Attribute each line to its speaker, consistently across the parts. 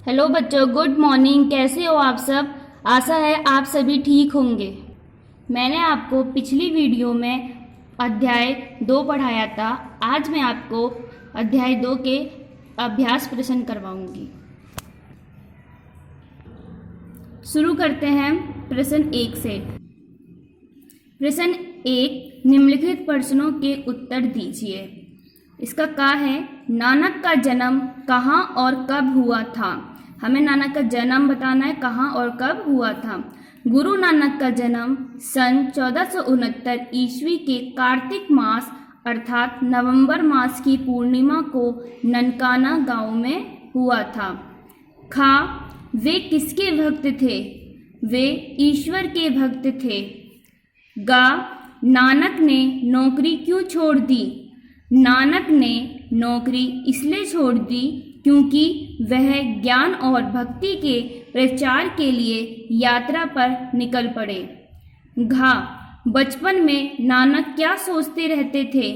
Speaker 1: Hello बच्चों, good morning. कैसे हो आप सब? आशा है आप सभी ठीक होंगे। मैंने आपको पिछली वीडियो में अध्याय 2 पढ़ाया था। आज मैं आपको अध्याय 2 के अभ्यास प्रश्न करवाऊंगी। शुरू करते हैं प्रश्न 1 से। प्रश्न 1, निम्नलिखित प्रश्नों के उत्तर दीजिए। इसका का है, नानक का जन्म कहाँ और कब हुआ था। हमें नानक का जन्म बताना है, कहाँ और कब हुआ था। गुरु नानक का जन्म सन 1469 ईस्वी के कार्तिक मास अर्थात नवंबर मास की पूर्णिमा को ननकाना गांव में हुआ था। खा, वे किसके भक्त थे? वे ईश्वर के भक्त थे। गा, नानक ने नौकरी क्यों छोड़ दी? नानक ने नौकरी इसलिए छोड़ दी क्योंकि वह ज्ञान और भक्ति के प्रचार के लिए यात्रा पर निकल पड़े। घा, बचपन में नानक क्या सोचते रहते थे?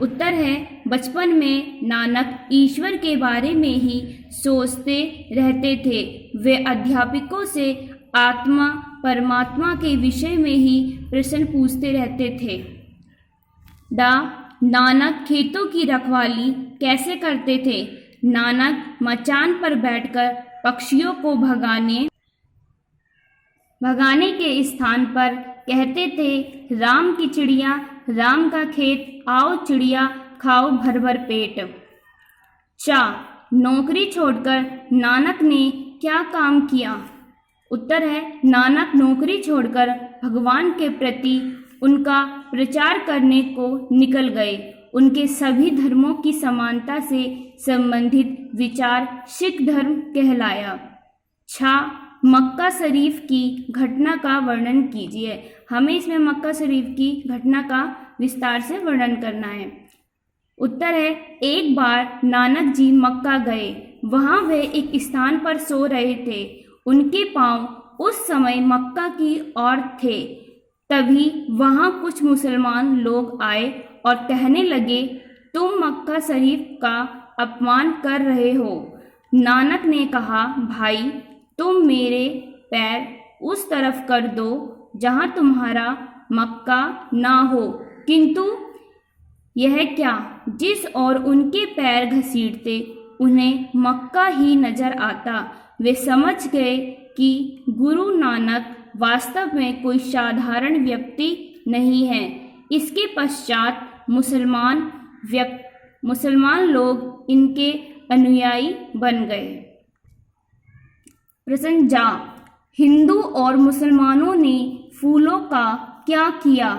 Speaker 1: उत्तर है, बचपन में नानक ईश्वर के बारे में ही सोचते रहते थे। वे अध्यापकों से आत्मा परमात्मा के विषय में ही प्रश्न पूछते रहते थे। डा, नानक खेतों की रखवाली कैसे करते थे? नानक मचान पर बैठकर पक्षियों को भगाने के स्थान पर कहते थे, राम की चिड़िया राम का खेत, आओ चिड़िया खाओ भर भर पेट। चा, नौकरी छोड़कर नानक ने क्या काम किया? उत्तर है, नानक नौकरी छोड़कर भगवान के प्रति उनका प्रचार करने को निकल गए। उनके सभी धर्मों की समानता से संबंधित विचार सिख धर्म कहलाया। छा, मक्का शरीफ की घटना का वर्णन कीजिए। हमें इसमें मक्का शरीफ की घटना का विस्तार से वर्णन करना है। उत्तर है, एक बार नानक जी मक्का गए। वहां वे एक स्थान पर सो रहे थे। उनके पांव उस समय मक्का की ओर थे। तभी वहां कुछ मुसलमान लोग आए और कहने लगे, तुम मक्का शरीफ का अपमान कर रहे हो। नानक ने कहा, भाई तुम मेरे पैर उस तरफ कर दो जहां तुम्हारा मक्का ना हो। किंतु यह क्या, जिस ओर उनके पैर घसीटते उन्हें मक्का ही नजर आता। वे समझ गए कि गुरु नानक वास्तव में कोई साधारण व्यक्ति नहीं है। इसके पश्चात मुसलमान लोग इनके अनुयायी बन गए। प्रश्न जा, हिंदू और मुसलमानों ने फूलों का क्या किया?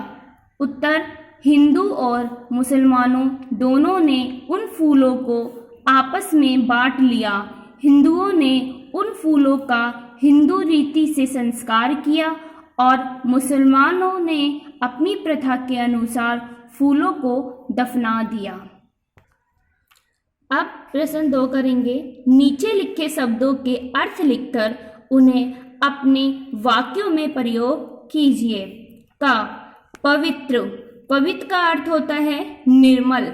Speaker 1: उत्तर, हिंदू और मुसलमानों दोनों ने उन फूलों को आपस में बांट लिया। हिंदुओं ने उन फूलों का हिंदू रीति से संस्कार किया और मुसलमानों ने अपनी प्रथा के अनुसार फूलों को दफना दिया। अब प्रश्न 2 करेंगे। नीचे लिखे शब्दों के अर्थ लिखकर उन्हें अपने वाक्यों में प्रयोग कीजिए। का, पवित्र, पवित्र का अर्थ होता है निर्मल।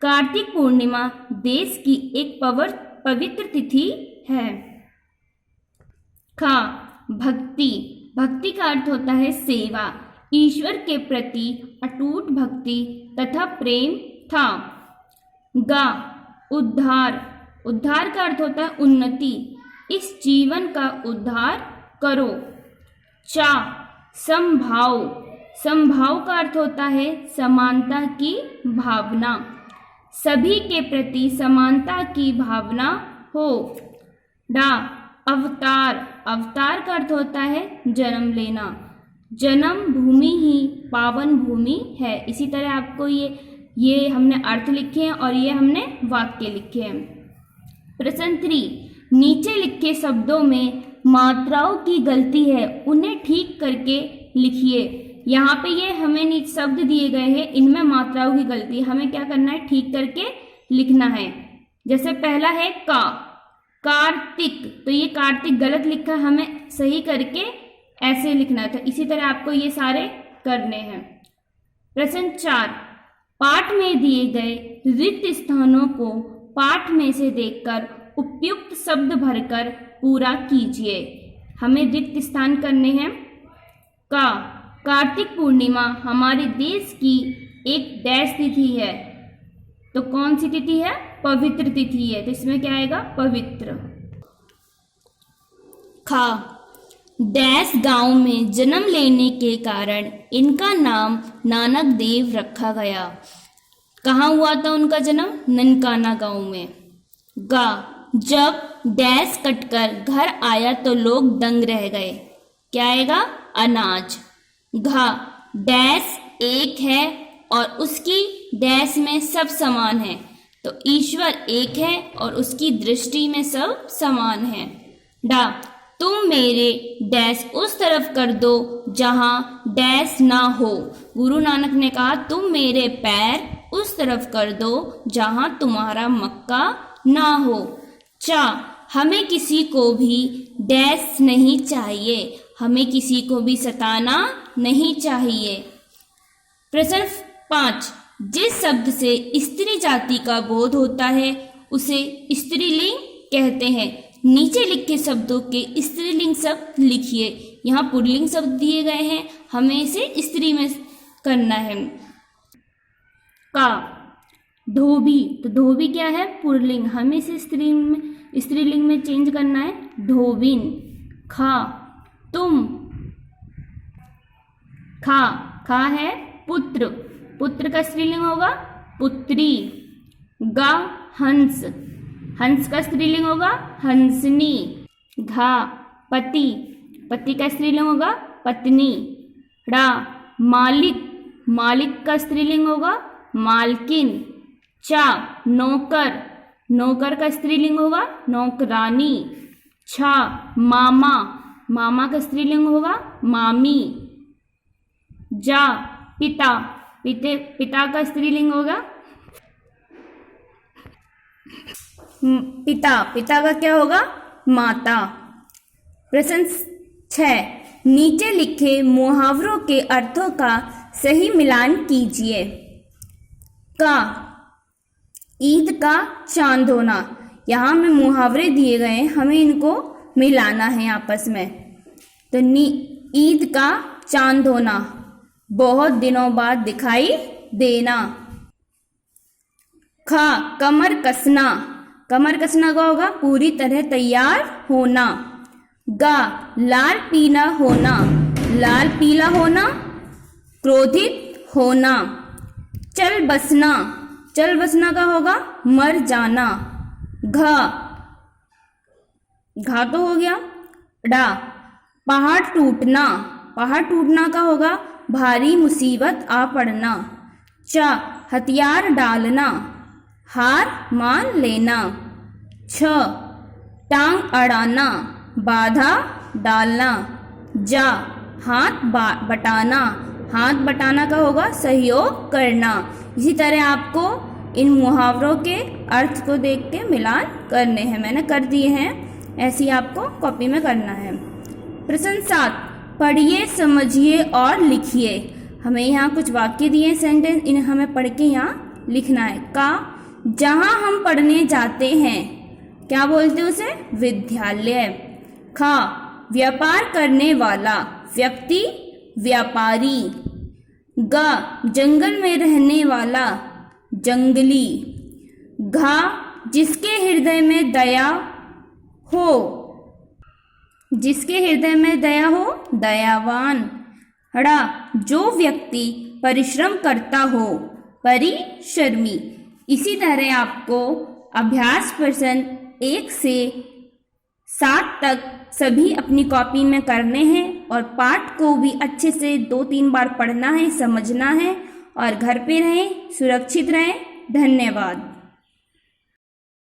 Speaker 1: कार्तिक पूर्णिमा देश की एक पवित्र तिथि है। खा, भक्ति, भक्ति का अर्थ होता है सेवा, ईश्वर के प्रति अटूट भक्ति तथा प्रेम था। गा, उद्धार, उद्धार का अर्थ होता है उन्नति, इस जीवन का उद्धार करो। चा, समभाव, समभाव का अर्थ होता है समानता की भावना, सभी के प्रति समानता की भावना हो। डा, अवतार, अवतार का अर्थ होता है जन्म लेना, जन्म भूमि ही पावन भूमि है। इसी तरह आपको ये हमने अर्थ लिखे हैं और ये हमने वाक्य लिखे हैं। प्रश्न 3, नीचे लिखे शब्दों में मात्राओं की गलती है, उन्हें ठीक करके लिखिए। यहाँ पे ये हमें नीचे शब्द दिए गए हैं, इनमें मात्राओं की गलती, हमें क्या करना है, ठीक करके लिखना है। जैसे पहला है का, कार्तिक, तो ये कार्तिक गलत लिखा, हमें सही करके ऐसे लिखना था। इसी तरह आपको ये सारे करने हैं। प्रश्न 4, पाठ में दिए गए रिक्त स्थानों को पाठ में से देखकर उपयुक्त शब्द भरकर पूरा कीजिए। हमें रिक्त स्थान करने हैं। का, कार्तिक पूर्णिमा हमारे देश की एक डैश तिथि है। तो कौन सी तिथि है? पवित्र तिथि है। तो इसमें क्या आएगा? पवित्र। खा, डैश गांव में जन्म लेने के कारण इनका नाम नानक देव रखा गया। कहाँ हुआ था उनका जन्म? ननकाना गांव में। गा, जब डैश कटकर घर आया तो लोग दंग रह गए। क्या आएगा? अनाज। घा, डैश एक है और उसकी डैश में सब समान है। तो ईश्वर एक है और उसकी दृष्टि में सब समान है। डा, तुम मेरे डैश उस तरफ कर दो जहां डैश ना हो। गुरु नानक ने कहा तुम मेरे पैर उस तरफ कर दो जहां तुम्हारा मक्का ना हो। चा, हमें किसी को भी डैश नहीं चाहिए। हमें किसी को भी सताना नहीं चाहिए। प्रश्न 5, जिस शब्द से स्त्री जाति का बोध होता है उसे स्त्रीलिंग कहते हैं। नीचे लिखे शब्दों के स्त्रीलिंग शब्द लिखिए। यहाँ पुल्लिंग शब्द दिए गए हैं, हमें इसे स्त्री में करना है। का, धोबी, तो धोबी क्या है? पुल्लिंग, हमें इसे स्त्रीलिंग में चेंज करना है, धोबिन। खा, तुम। खा है पुत्र, पुत्र का स्त्रीलिंग होगा पुत्री। गा, हंस, हंस का स्त्रीलिंग होगा हंसनी। घा, पति, पति का स्त्रीलिंग होगा पत्नी। ड़ा, मालिक, मालिक का स्त्रीलिंग होगा मालकिन। चा, नौकर, नौकर का स्त्रीलिंग होगा नौकरानी। छा, मामा, मामा का स्त्रीलिंग होगा मामी। जा, पिता, पिता का स्त्रीलिंग होगा पिता, पिता का क्या होगा? माता। प्रश्न 6, नीचे लिखे मुहावरों के अर्थों का सही मिलान कीजिए। का, ईद का चांद होना। यहाँ में मुहावरे दिए गए हैं, हमें इनको मिलाना है आपस में। तो ईद का चांद होना, बहुत दिनों बाद दिखाई देना। खा, कमर कसना, कमर कसना का होगा पूरी तरह तैयार होना। गा, लाल पीला होना, लाल पीला होना, क्रोधित होना। चल बसना, चल बसना का होगा मर जाना। घा, घा तो हो गया। डा, पहाड़ टूटना, पहाड़ टूटना का होगा भारी मुसीबत आ पड़ना। चा, हथियार डालना, हार मान लेना। छ, टांग अड़ाना, बाधा डालना। जा, हाथ बटाना, हाथ बटाना का होगा सहयोग करना। इसी तरह आपको इन मुहावरों के अर्थ को देख के मिलान करने हैं, मैंने कर दिए हैं, ऐसे ही आपको कॉपी में करना है। प्रश्न 7, पढ़िए, समझिए और लिखिए। हमें यहाँ कुछ वाक्य दिए सेंटेंस, इन्हें हमें पढ़ के यहाँ लिखना है। का, जहाँ हम पढ़ने जाते हैं क्या बोलते हैं उसे? विद्यालय। खा, व्यापार करने वाला व्यक्ति व्यापारी। गा, जंगल में रहने वाला जंगली। घा, जिसके हृदय में दया हो, जिसके हृदय में दया हो दयावान। ड़ा, जो व्यक्ति परिश्रम करता हो परिश्रमी। इसी तरह आपको अभ्यास प्रश्न 1 से 7 तक सभी अपनी कॉपी में करने हैं और पाठ को भी अच्छे से 2-3 बार पढ़ना है, समझना है और घर पे रहें, सुरक्षित रहें। धन्यवाद।